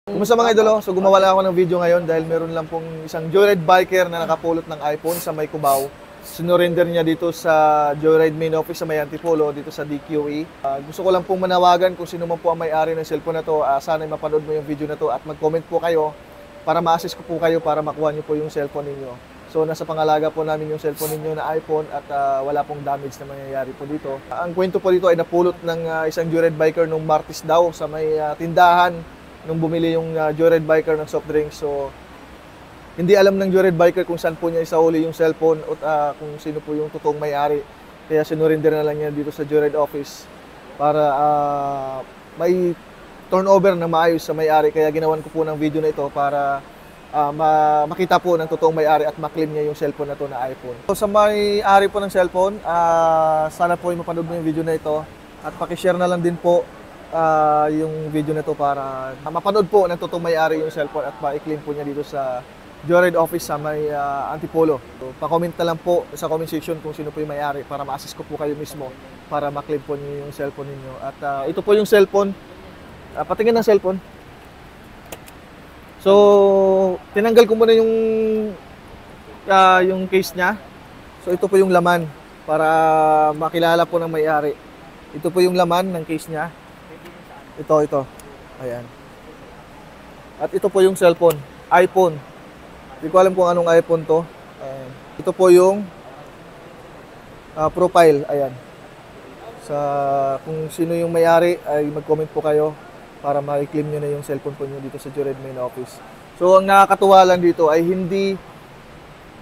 Kumusta mga idolo? So gumawa lang ako ng video ngayon dahil meron lang pong isang joyride biker na nakapulot ng iPhone sa may Cubao. Sinurrender niya dito sa Joyride main office sa may Antipolo, dito sa DQE. Gusto ko lang pong manawagan kung sino man po ang may-ari ng cellphone na to. Sana mapanood mo yung video na to at mag-comment po kayo para ma-assist ko po kayo para makuha niyo po yung cellphone ninyo. So nasa pangalaga po namin yung cellphone ninyo na iPhone at wala pong damage na mangyayari po dito. Ang kwento po dito ay napulot ng isang joyride biker nung Martes daw sa may tindahan nung bumili yung joyride biker ng soft drinks. So hindi alam ng joyride biker kung saan po niya isauli yung cellphone at kung sino po yung totoong may-ari. Kaya sinurinder na lang niya dito sa joyride office para may turnover na maayos sa may-ari. Kaya ginawan ko po ng video na ito para makita po ng totoong may-ari at maklaim niya yung cellphone na to na iPhone. So, sa may-ari po ng cellphone, sana po mapanood mo yung video na ito at pakishare na lang din po yung video na to para mapanood po ng totoong may-ari yung cellphone at ma-claim po niya dito sa Joyride office sa may Antipolo. So, pa-comment na lang po sa comment section kung sino po yung may-ari para ma-assist ko po kayo mismo para ma-claim po niyo yung cellphone niyo. At ito po yung cellphone. Patingin ng cellphone. So, tinanggal ko muna yung case niya. So, ito po yung laman para makilala po ng may-ari. Ito po yung laman ng case niya. Ito. Ayan. At ito po yung cellphone, iPhone. Hindi ko alam kung anong iPhone to. Ayan. Ito po yung profile. Ayan. Kung sino yung may-ari ay mag-comment po kayo para ma-claim nyo na yung cellphone po nyo dito sa Joyride main office. So ang nakakatuwa lang dito ay hindi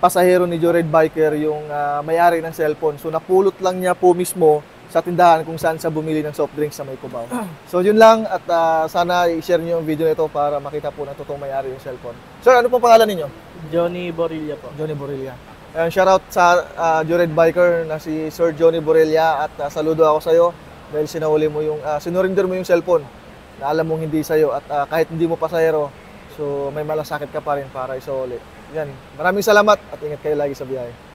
pasahero ni Joyride biker yung may-ari ng cellphone. So napulot lang niya po mismo sa tindahan kung saan sa bumili ng soft drinks sa may Cubao. So yun lang at sana i-share niyo yung video nito para makita po ng totoong may-ari yung cellphone. Sir, ano po pangalan ninyo? Johnny Borilla po. Johnny Borilla. Ayan, shoutout sa Joyride biker na si Sir Johnny Borilla at saludo ako sa iyo dahil sinurinder mo yung cellphone na alam mong hindi sa'yo at kahit hindi mo pasahero, so may malasakit ka pa rin para isauli. Yan. Maraming salamat at ingat kayo lagi sa biyahe.